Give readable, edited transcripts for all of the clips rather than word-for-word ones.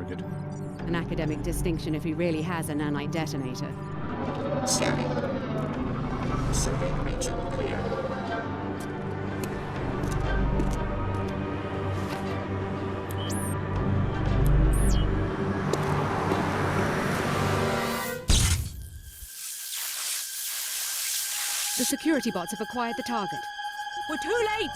target. An academic distinction if he really has a nanite detonator. Scanning. Survey region clear. The security bots have acquired the target. We're too late!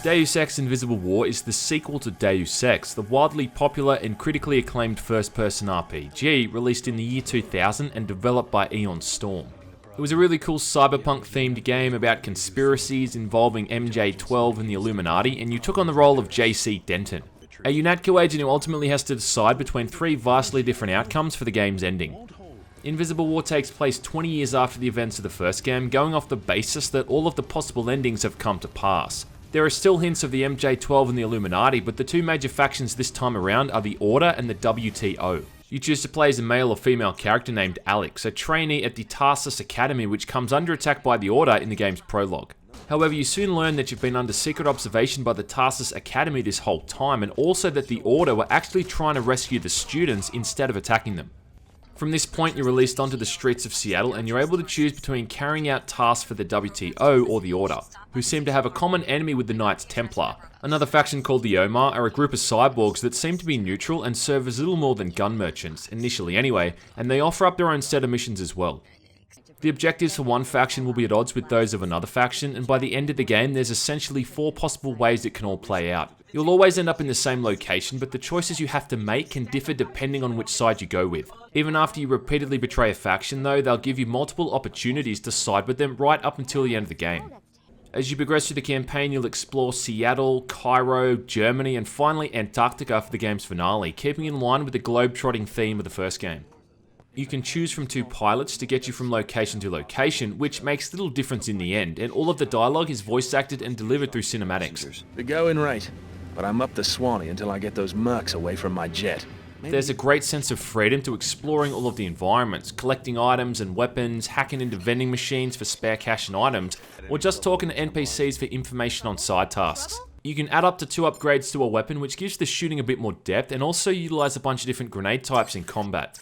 Deus Ex Invisible War is the sequel to Deus Ex, the wildly popular and critically acclaimed first-person RPG released in the year 2000 and developed by Aeon Storm. It was a really cool cyberpunk-themed game about conspiracies involving MJ-12 and the Illuminati, and you took on the role of JC Denton, a UNATCO agent who ultimately has to decide between three vastly different outcomes for the game's ending. Invisible War takes place 20 years after the events of the first game, going off the basis that all of the possible endings have come to pass. There are still hints of the MJ-12 and the Illuminati, but the two major factions this time around are the Order and the WTO. You choose to play as a male or female character named Alex, a trainee at the Tarsus Academy which comes under attack by the Order in the game's prologue. However, you soon learn that you've been under secret observation by the Tarsus Academy this whole time, and also that the Order were actually trying to rescue the students instead of attacking them. From this point, you're released onto the streets of Seattle, and you're able to choose between carrying out tasks for the WTO or the Order, who seem to have a common enemy with the Knights Templar. Another faction called the Omar are a group of cyborgs that seem to be neutral and serve as little more than gun merchants, initially anyway, and they offer up their own set of missions as well. The objectives for one faction will be at odds with those of another faction, and by the end of the game there's essentially 4 possible ways it can all play out. You'll always end up in the same location, but the choices you have to make can differ depending on which side you go with. Even after you repeatedly betray a faction though, they'll give you multiple opportunities to side with them right up until the end of the game. As you progress through the campaign, you'll explore Seattle, Cairo, Germany, and finally Antarctica for the game's finale, keeping in line with the globe-trotting theme of the first game. You can choose from 2 pilots to get you from location to location, which makes little difference in the end, and all of the dialogue is voice acted and delivered through cinematics. They're going right, but I'm up the Swanee until I get those mercs away from my jet. There's a great sense of freedom to exploring all of the environments, collecting items and weapons, hacking into vending machines for spare cash and items, or just talking to NPCs for information on side tasks. You can add up to 2 upgrades to a weapon, which gives the shooting a bit more depth, and also utilize a bunch of different grenade types in combat.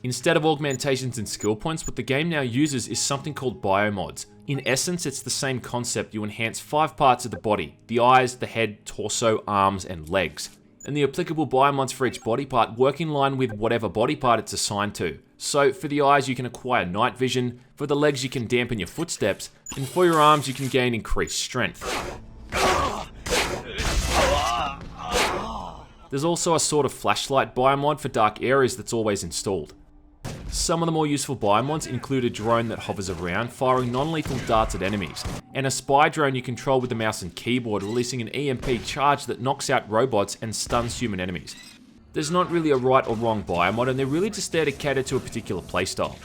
Instead of augmentations and skill points, what the game now uses is something called biomods. In essence, it's the same concept. You enhance 5 parts of the body: the eyes, the head, torso, arms, and legs. And the applicable biomods for each body part work in line with whatever body part it's assigned to. So for the eyes you can acquire night vision, for the legs you can dampen your footsteps, and for your arms you can gain increased strength. There's also a sort of flashlight biomod for dark areas that's always installed. Some of the more useful biomods include a drone that hovers around, firing non-lethal darts at enemies, and a spy drone you control with the mouse and keyboard, releasing an EMP charge that knocks out robots and stuns human enemies. There's not really a right or wrong biomod, and they're really just there to cater to a particular playstyle.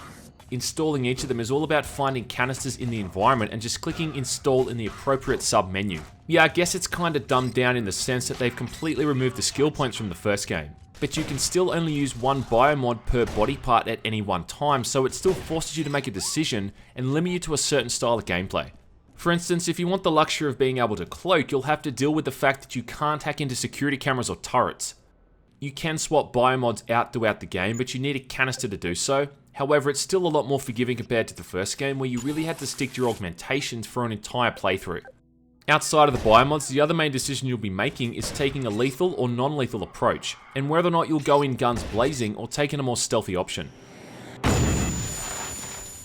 Installing each of them is all about finding canisters in the environment and just clicking install in the appropriate sub-menu. Yeah, I guess it's kinda dumbed down in the sense that they've completely removed the skill points from the first game. But you can still only use 1 biomod per body part at any one time, so it still forces you to make a decision and limit you to a certain style of gameplay. For instance, if you want the luxury of being able to cloak, you'll have to deal with the fact that you can't hack into security cameras or turrets. You can swap biomods out throughout the game, but you need a canister to do so. However, it's still a lot more forgiving compared to the first game, where you really had to stick to your augmentations for an entire playthrough. Outside of the biomods, the other main decision you'll be making is taking a lethal or non-lethal approach, and whether or not you'll go in guns blazing or taking a more stealthy option.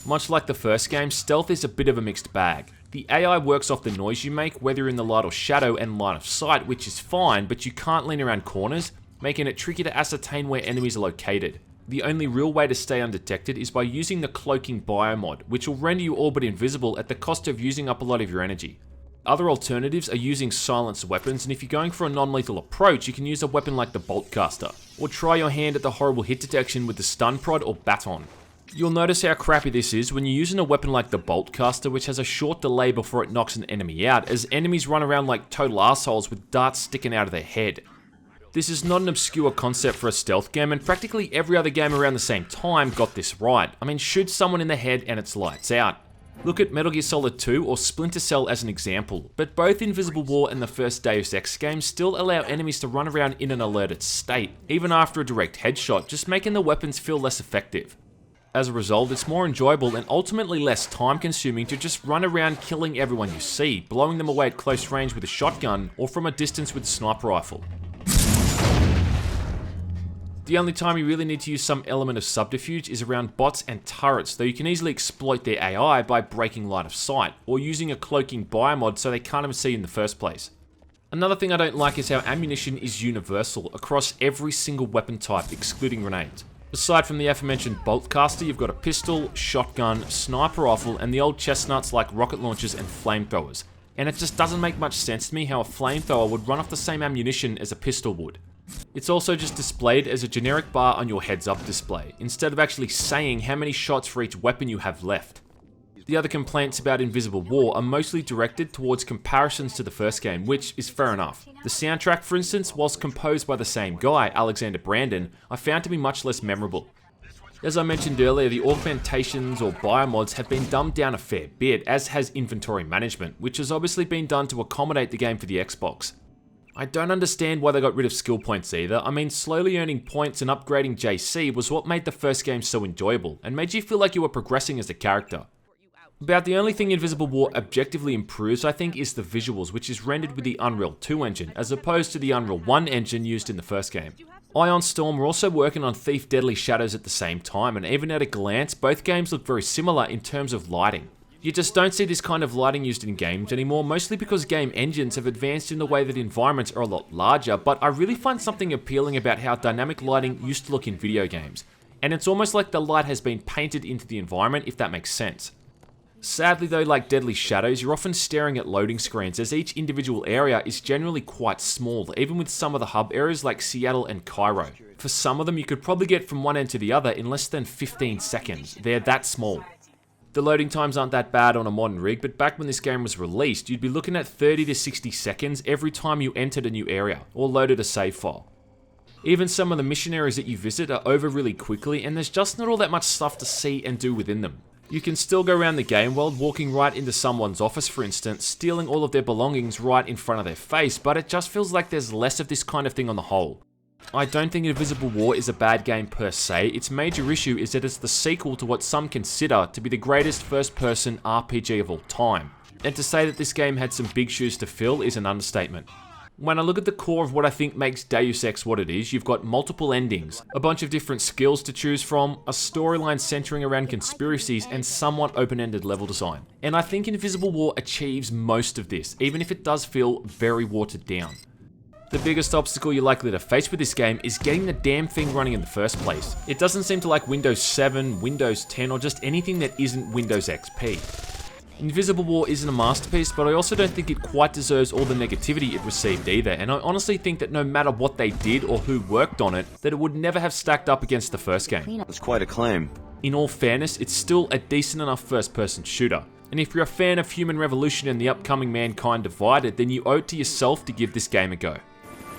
Much like the first game, stealth is a bit of a mixed bag. The AI works off the noise you make, whether you're in the light or shadow and line of sight, which is fine, but you can't lean around corners, making it tricky to ascertain where enemies are located. The only real way to stay undetected is by using the cloaking biomod, which will render you all but invisible at the cost of using up a lot of your energy. Other alternatives are using silenced weapons, and if you're going for a non-lethal approach, you can use a weapon like the boltcaster, or try your hand at the horrible hit detection with the stun prod or baton. You'll notice how crappy this is when you're using a weapon like the boltcaster, which has a short delay before it knocks an enemy out, as enemies run around like total assholes with darts sticking out of their head. This is not an obscure concept for a stealth game, and practically every other game around the same time got this right. I mean, shoot someone in the head and it's lights out. Look at Metal Gear Solid 2 or Splinter Cell as an example, but both Invisible War and the first Deus Ex game still allow enemies to run around in an alerted state, even after a direct headshot, just making the weapons feel less effective. As a result, it's more enjoyable and ultimately less time consuming to just run around killing everyone you see, blowing them away at close range with a shotgun or from a distance with a sniper rifle. The only time you really need to use some element of subterfuge is around bots and turrets, though you can easily exploit their AI by breaking line of sight, or using a cloaking biomod so they can't even see you in the first place. Another thing I don't like is how ammunition is universal across every single weapon type, excluding grenades. Aside from the aforementioned bolt caster, you've got a pistol, shotgun, sniper rifle, and the old chestnuts like rocket launchers and flamethrowers. And it just doesn't make much sense to me how a flamethrower would run off the same ammunition as a pistol would. It's also just displayed as a generic bar on your heads-up display, instead of actually saying how many shots for each weapon you have left. The other complaints about Invisible War are mostly directed towards comparisons to the first game, which is fair enough. The soundtrack, for instance, whilst composed by the same guy, Alexander Brandon, I found to be much less memorable. As I mentioned earlier, the augmentations or biomods have been dumbed down a fair bit, as has inventory management, which has obviously been done to accommodate the game for the Xbox. I don't understand why they got rid of skill points either. I mean, slowly earning points and upgrading JC was what made the first game so enjoyable, and made you feel like you were progressing as a character. About the only thing Invisible War objectively improves, I think, is the visuals, which is rendered with the Unreal 2 engine, as opposed to the Unreal 1 engine used in the first game. Ion Storm were also working on Thief Deadly Shadows at the same time, and even at a glance, both games look very similar in terms of lighting. You just don't see this kind of lighting used in games anymore, mostly because game engines have advanced in the way that environments are a lot larger, but I really find something appealing about how dynamic lighting used to look in video games. And it's almost like the light has been painted into the environment, if that makes sense. Sadly though, like Deadly Shadows, you're often staring at loading screens, as each individual area is generally quite small, even with some of the hub areas like Seattle and Cairo. For some of them, you could probably get from one end to the other in less than 15 seconds. They're that small. The loading times aren't that bad on a modern rig, but back when this game was released, you'd be looking at 30 to 60 seconds every time you entered a new area, or loaded a save file. Even some of the mission areas that you visit are over really quickly, and there's just not all that much stuff to see and do within them. You can still go around the game world, walking right into someone's office for instance, stealing all of their belongings right in front of their face, but it just feels like there's less of this kind of thing on the whole. I don't think Invisible War is a bad game per se. Its major issue is that it's the sequel to what some consider to be the greatest first-person RPG of all time. And to say that this game had some big shoes to fill is an understatement. When I look at the core of what I think makes Deus Ex what it is, you've got multiple endings, a bunch of different skills to choose from, a storyline centering around conspiracies, and somewhat open-ended level design. And I think Invisible War achieves most of this, even if it does feel very watered down. The biggest obstacle you're likely to face with this game is getting the damn thing running in the first place. It doesn't seem to like Windows 7, Windows 10, or just anything that isn't Windows XP. Invisible War isn't a masterpiece, but I also don't think it quite deserves all the negativity it received either, and I honestly think that no matter what they did or who worked on it, that it would never have stacked up against the first game. It's quite a claim. In all fairness, it's still a decent enough first-person shooter. And if you're a fan of Human Revolution and the upcoming Mankind Divided, then you owe it to yourself to give this game a go.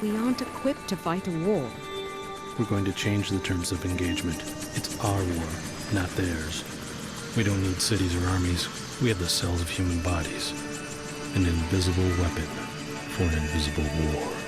We aren't equipped to fight a war. We're going to change the terms of engagement. It's our war, not theirs. We don't need cities or armies. We have the cells of human bodies. An invisible weapon for an invisible war.